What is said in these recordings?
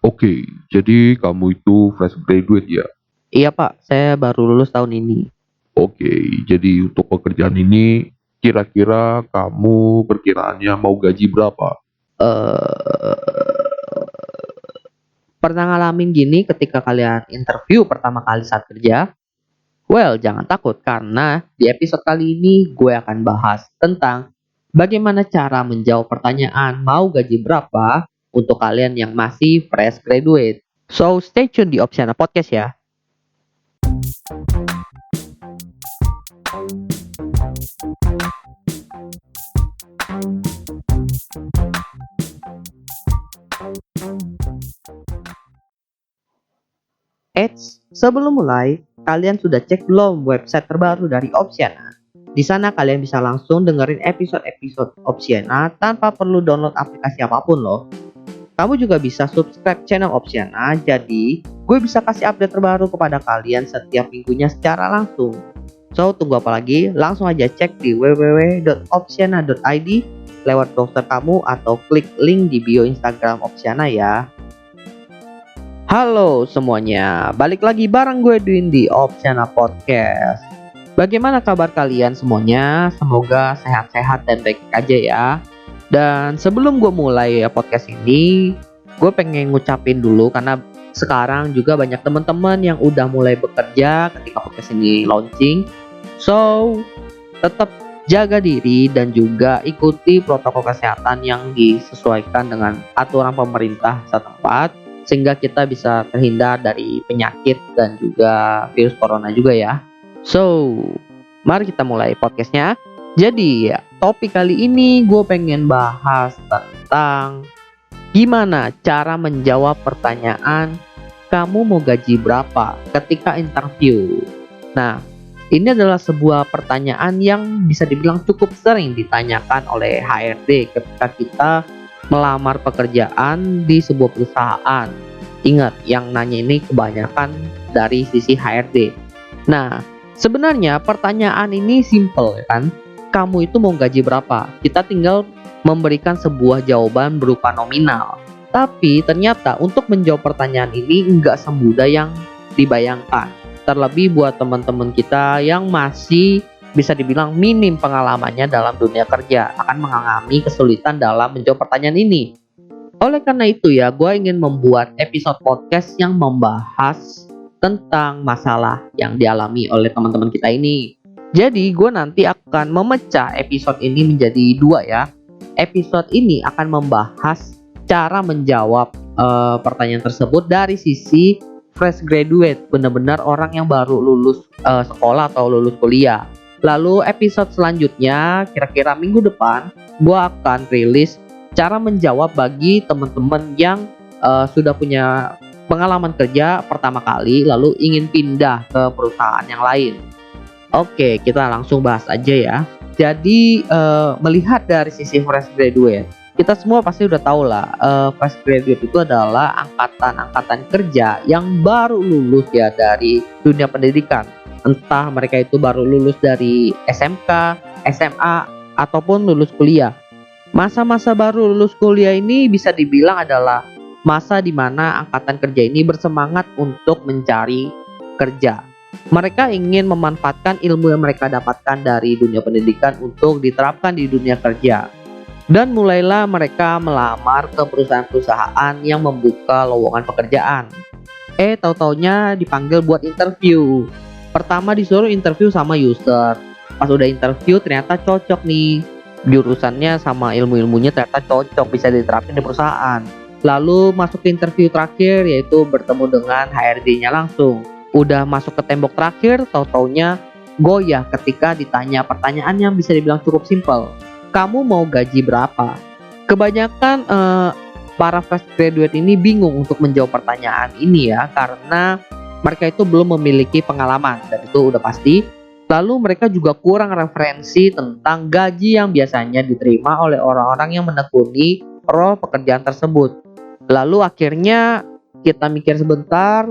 Oke, jadi kamu itu fresh graduate ya? Iya Pak, saya baru lulus tahun ini. Oke, jadi untuk pekerjaan ini kira-kira kamu perkiraannya mau gaji berapa? eh Pernah ngalamin gini ketika kalian interview pertama kali saat kerja? Well, jangan takut karena di episode kali ini gue akan bahas tentang bagaimana cara menjawab pertanyaan mau gaji berapa untuk kalian yang masih fresh graduate. So, stay tune di Opsiana Podcast ya. Eits, sebelum mulai, kalian sudah cek belum website terbaru dari Opsiana? Di sana kalian bisa langsung dengerin episode-episode Opsiana tanpa perlu download aplikasi apapun loh. Kamu juga bisa subscribe channel Opsiana, jadi gue bisa kasih update terbaru kepada kalian setiap minggunya secara langsung. So, tunggu apa lagi? Langsung aja cek di www.opsiana.id lewat browser kamu atau klik link di bio Instagram Opsiana ya. Halo semuanya, balik lagi bareng gue Dwin di Opsiana Podcast. Bagaimana kabar kalian semuanya? Semoga sehat-sehat dan baik aja ya. Dan sebelum gue mulai ya podcast ini, gue pengen ngucapin dulu karena sekarang juga banyak teman-teman yang udah mulai bekerja ketika podcast ini launching. So, tetap jaga diri dan juga ikuti protokol kesehatan yang disesuaikan dengan aturan pemerintah setempat sehingga kita bisa terhindar dari penyakit dan juga virus corona juga ya. So, mari kita mulai podcastnya. Jadi, topik kali ini gue pengen bahas tentang gimana cara menjawab pertanyaan kamu mau gaji berapa ketika interview. Nah, ini adalah sebuah pertanyaan yang bisa dibilang cukup sering ditanyakan oleh HRD ketika kita melamar pekerjaan di sebuah perusahaan. Ingat, yang nanya ini kebanyakan dari sisi HRD. Nah, sebenarnya pertanyaan ini simple kan? Kamu itu mau gaji berapa? Kita tinggal memberikan sebuah jawaban berupa nominal. Tapi ternyata untuk menjawab pertanyaan ini nggak semudah yang dibayangkan. Terlebih buat teman-teman kita yang masih bisa dibilang minim pengalamannya dalam dunia kerja akan mengalami kesulitan dalam menjawab pertanyaan ini. Oleh karena itu ya, gue ingin membuat episode podcast yang membahas tentang masalah yang dialami oleh teman-teman kita ini. Jadi gue nanti akan memecah episode ini menjadi dua ya. Episode ini akan membahas cara menjawab pertanyaan tersebut dari sisi fresh graduate, benar-benar orang yang baru lulus sekolah atau lulus kuliah. Lalu episode selanjutnya kira-kira minggu depan gue akan rilis cara menjawab bagi teman-teman yang sudah punya pengalaman kerja pertama kali lalu ingin pindah ke perusahaan yang lain. Oke, kita langsung bahas aja ya. Jadi melihat dari sisi fresh graduate, kita semua pasti udah tahu lah, fresh graduate itu adalah angkatan kerja yang baru lulus ya dari dunia pendidikan. Entah mereka itu baru lulus dari SMK, SMA, ataupun lulus kuliah. Masa-masa baru lulus kuliah ini bisa dibilang adalah masa di mana angkatan kerja ini bersemangat untuk mencari kerja. Mereka ingin memanfaatkan ilmu yang mereka dapatkan dari dunia pendidikan untuk diterapkan di dunia kerja. Dan mulailah mereka melamar ke perusahaan-perusahaan yang membuka lowongan pekerjaan. Tahu-taunya dipanggil buat interview. Pertama disuruh interview sama user. Pas udah interview ternyata cocok nih, jurusannya sama ilmu-ilmunya ternyata cocok, bisa diterapin di perusahaan. Lalu masuk ke interview terakhir, yaitu bertemu dengan HRD-nya langsung. Udah masuk ke tembok terakhir, tahu-taunya goyah ketika ditanya pertanyaan yang bisa dibilang cukup simpel. Kamu mau gaji berapa? Kebanyakan para fresh graduate ini bingung untuk menjawab pertanyaan ini ya, karena mereka itu belum memiliki pengalaman dan itu udah pasti. Lalu mereka juga kurang referensi tentang gaji yang biasanya diterima oleh orang-orang yang menekuni role pekerjaan tersebut. Lalu akhirnya kita mikir sebentar,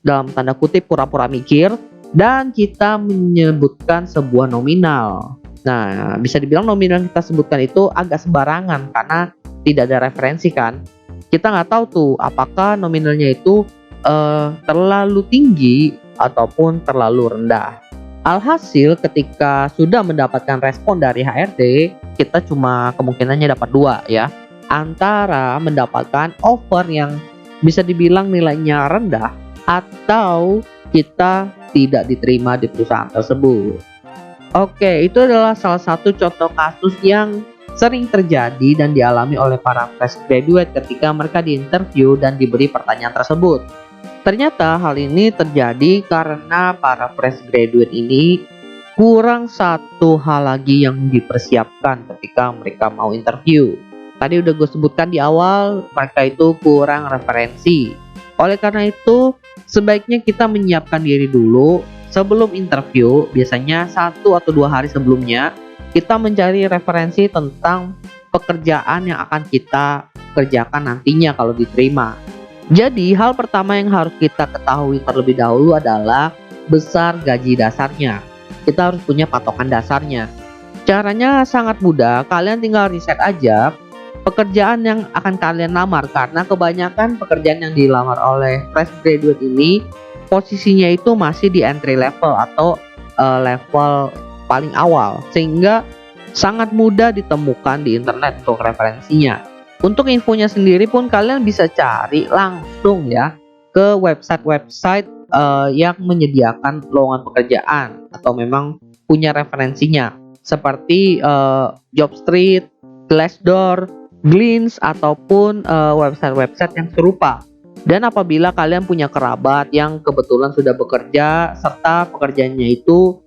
dalam tanda kutip pura-pura mikir, dan kita menyebutkan sebuah nominal. Nah, bisa dibilang nominal yang kita sebutkan itu agak sembarangan karena tidak ada referensi kan. kita nggak tahu tuh apakah nominalnya itu terlalu tinggi ataupun terlalu rendah. Alhasil ketika sudah mendapatkan respon dari HRD, kita cuma kemungkinannya dapat dua ya. Antara mendapatkan offer yang bisa dibilang nilainya rendah atau kita tidak diterima di perusahaan tersebut. Oke, itu adalah salah satu contoh kasus yang sering terjadi dan dialami oleh para fresh graduate ketika mereka diinterview dan diberi pertanyaan tersebut. Ternyata hal ini terjadi karena para fresh graduate ini kurang satu hal lagi yang dipersiapkan ketika mereka mau interview. Tadi udah gue sebutkan di awal, mereka itu kurang referensi. Oleh karena itu, sebaiknya kita menyiapkan diri dulu sebelum interview. Biasanya 1 atau 2 hari sebelumnya, kita mencari referensi tentang pekerjaan yang akan kita kerjakan nantinya kalau diterima. Jadi hal pertama yang harus kita ketahui terlebih dahulu adalah besar gaji dasarnya. Kita harus punya patokan dasarnya. Caranya sangat mudah, kalian tinggal riset aja pekerjaan yang akan kalian lamar, karena kebanyakan pekerjaan yang dilamar oleh fresh graduate ini posisinya itu masih di entry level atau level paling awal, sehingga sangat mudah ditemukan di internet untuk referensinya. Untuk infonya sendiri pun kalian bisa cari langsung ya ke website-website yang menyediakan lowongan pekerjaan atau memang punya referensinya, seperti Jobstreet, Glassdoor, Glints ataupun website-website yang serupa. Dan apabila kalian punya kerabat yang kebetulan sudah bekerja serta pekerjaannya itu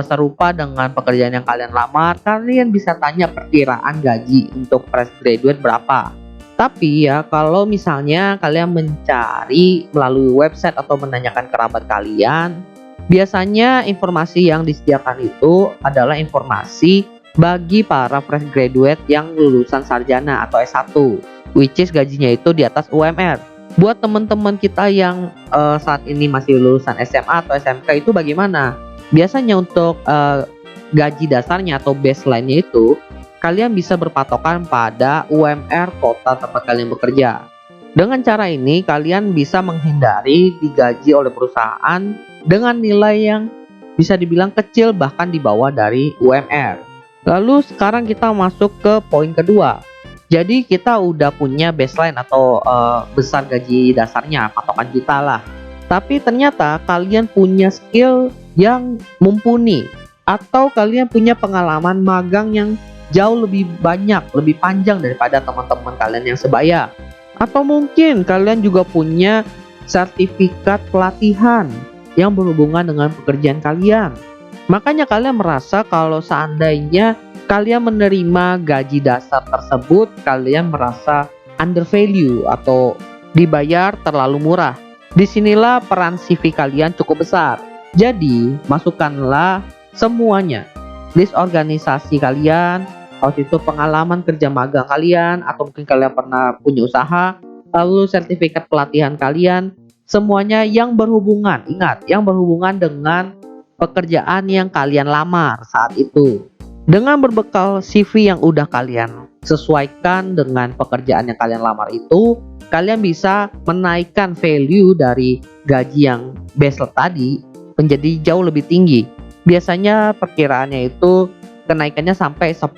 serupa dengan pekerjaan yang kalian lamar, kalian bisa tanya perkiraan gaji untuk fresh graduate berapa. Tapi ya kalau misalnya kalian mencari melalui website atau menanyakan kerabat kalian, biasanya informasi yang disediakan itu adalah informasi bagi para fresh graduate yang lulusan sarjana atau S1, which is gajinya itu di atas UMR. Buat teman-teman kita yang saat ini masih lulusan SMA atau SMK itu bagaimana? Biasanya untuk gaji dasarnya atau baseline-nya itu kalian bisa berpatokan pada UMR kota tempat kalian bekerja. Dengan cara ini kalian bisa menghindari digaji oleh perusahaan dengan nilai yang bisa dibilang kecil bahkan di bawah dari UMR. Lalu sekarang kita masuk ke poin kedua. Jadi kita udah punya baseline atau besar gaji dasarnya, patokan kita lah. Tapi ternyata kalian punya skill yang mumpuni atau kalian punya pengalaman magang yang jauh lebih banyak, lebih panjang daripada teman-teman kalian yang sebaya. Atau mungkin kalian juga punya sertifikat pelatihan yang berhubungan dengan pekerjaan kalian. Makanya kalian merasa kalau seandainya kalian menerima gaji dasar tersebut, kalian merasa undervalue atau dibayar terlalu murah. Disinilah peran CV kalian cukup besar. Jadi masukkanlah semuanya, list organisasi kalian, waktu itu pengalaman kerja magang kalian, atau mungkin kalian pernah punya usaha, lalu sertifikat pelatihan kalian, semuanya yang berhubungan, ingat, yang berhubungan dengan pekerjaan yang kalian lamar saat itu. Dengan berbekal CV yang udah kalian sesuaikan dengan pekerjaan yang kalian lamar itu, kalian bisa menaikkan value dari gaji yang baseline tadi menjadi jauh lebih tinggi. Biasanya perkiraannya itu kenaikannya sampai 10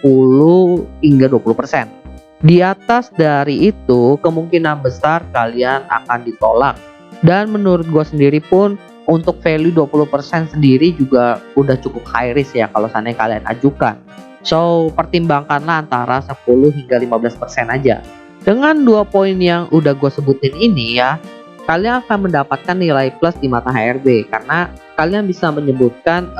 hingga 20%. Di atas dari itu kemungkinan besar kalian akan ditolak. Dan menurut gue sendiri pun untuk value 20% sendiri juga udah cukup high risk ya kalau seandainya kalian ajukan. So pertimbangkanlah antara 10 hingga 15% aja. Dengan 2 poin yang udah gue sebutin ini ya, kalian akan mendapatkan nilai plus di mata HRD karena kalian bisa menyebutkan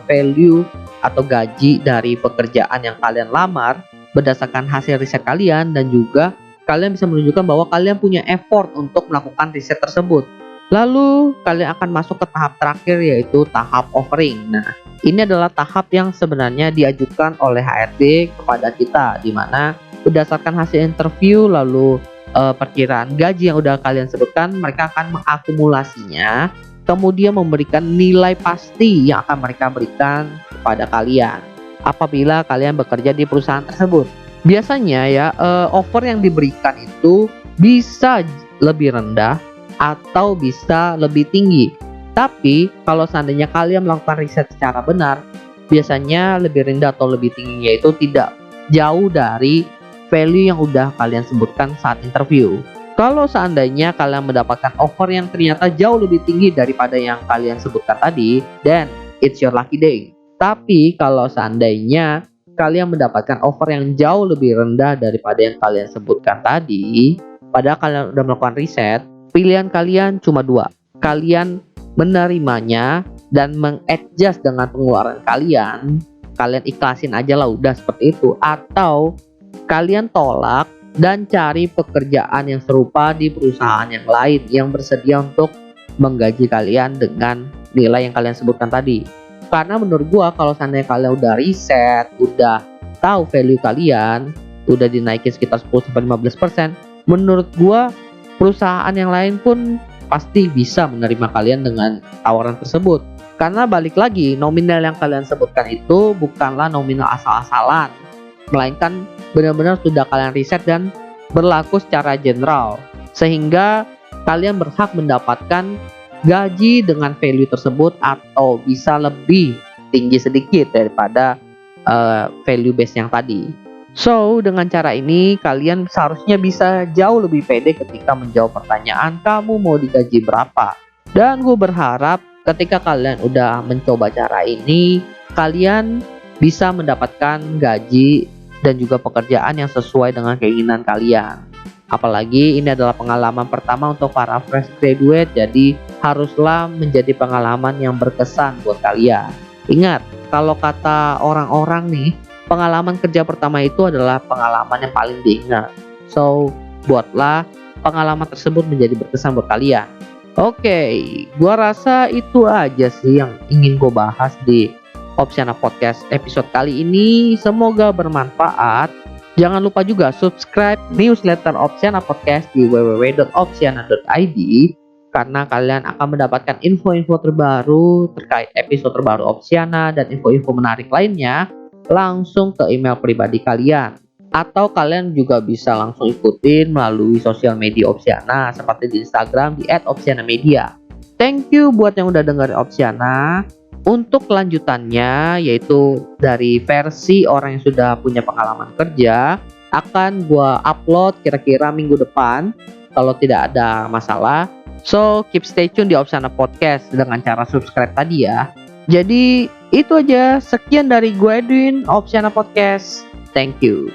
value atau gaji dari pekerjaan yang kalian lamar berdasarkan hasil riset kalian, dan juga kalian bisa menunjukkan bahwa kalian punya effort untuk melakukan riset tersebut. Lalu kalian akan masuk ke tahap terakhir, yaitu tahap offering. Nah, ini adalah tahap yang sebenarnya diajukan oleh HRD kepada kita, di mana berdasarkan hasil interview lalu perkiraan gaji yang udah kalian sebutkan, mereka akan mengakumulasinya, kemudian memberikan nilai pasti yang akan mereka berikan kepada kalian apabila kalian bekerja di perusahaan tersebut. Biasanya ya offer yang diberikan itu bisa lebih rendah atau bisa lebih tinggi. Tapi kalau seandainya kalian melakukan riset secara benar, biasanya lebih rendah atau lebih tingginya itu tidak jauh dari value yang udah kalian sebutkan saat interview. Kalau seandainya kalian mendapatkan offer yang ternyata jauh lebih tinggi daripada yang kalian sebutkan tadi, then it's your lucky day. Tapi kalau seandainya kalian mendapatkan offer yang jauh lebih rendah daripada yang kalian sebutkan tadi, padahal kalian udah melakukan riset, pilihan kalian cuma dua. Kalian menerimanya dan mengadjust dengan pengeluaran kalian ikhlasin aja lah udah seperti itu, atau kalian tolak dan cari pekerjaan yang serupa di perusahaan yang lain yang bersedia untuk menggaji kalian dengan nilai yang kalian sebutkan tadi. Karena menurut gua kalau seandainya kalian udah riset, udah tahu value kalian, udah dinaikin sekitar 10-15%, menurut gua perusahaan yang lain pun pasti bisa menerima kalian dengan tawaran tersebut. Karena balik lagi, nominal yang kalian sebutkan itu bukanlah nominal asal-asalan, melainkan benar-benar sudah kalian riset dan berlaku secara general, sehingga kalian berhak mendapatkan gaji dengan value tersebut atau bisa lebih tinggi sedikit daripada value base yang tadi. So, dengan cara ini kalian seharusnya bisa jauh lebih pede ketika menjawab pertanyaan kamu mau digaji berapa. Dan gue berharap ketika kalian udah mencoba cara ini, kalian bisa mendapatkan gaji dan juga pekerjaan yang sesuai dengan keinginan kalian. Apalagi ini adalah pengalaman pertama untuk para fresh graduate, jadi haruslah menjadi pengalaman yang berkesan buat kalian. Ingat, kalau kata orang-orang nih, pengalaman kerja pertama itu adalah pengalaman yang paling diingat. So, buatlah pengalaman tersebut menjadi berkesan buat kalian. Oke, gua rasa itu aja sih yang ingin gue bahas di Opsiana Podcast episode kali ini. Semoga bermanfaat. Jangan lupa juga subscribe newsletter Opsiana Podcast di www.opsiana.id, karena kalian akan mendapatkan info-info terbaru terkait episode terbaru Opsiana dan info-info menarik lainnya langsung ke email pribadi kalian. Atau kalian juga bisa langsung ikutin melalui sosial media Opsiana seperti di Instagram di @opsianamedia. Thank you buat yang udah dengerin Opsiana. Untuk kelanjutannya, yaitu dari versi orang yang sudah punya pengalaman kerja, akan gua upload kira-kira minggu depan kalau tidak ada masalah. So, keep stay tune di Opsiana Podcast dengan cara subscribe tadi ya. Jadi, itu aja. Sekian dari gue Edwin, Opsiana Podcast. Thank you.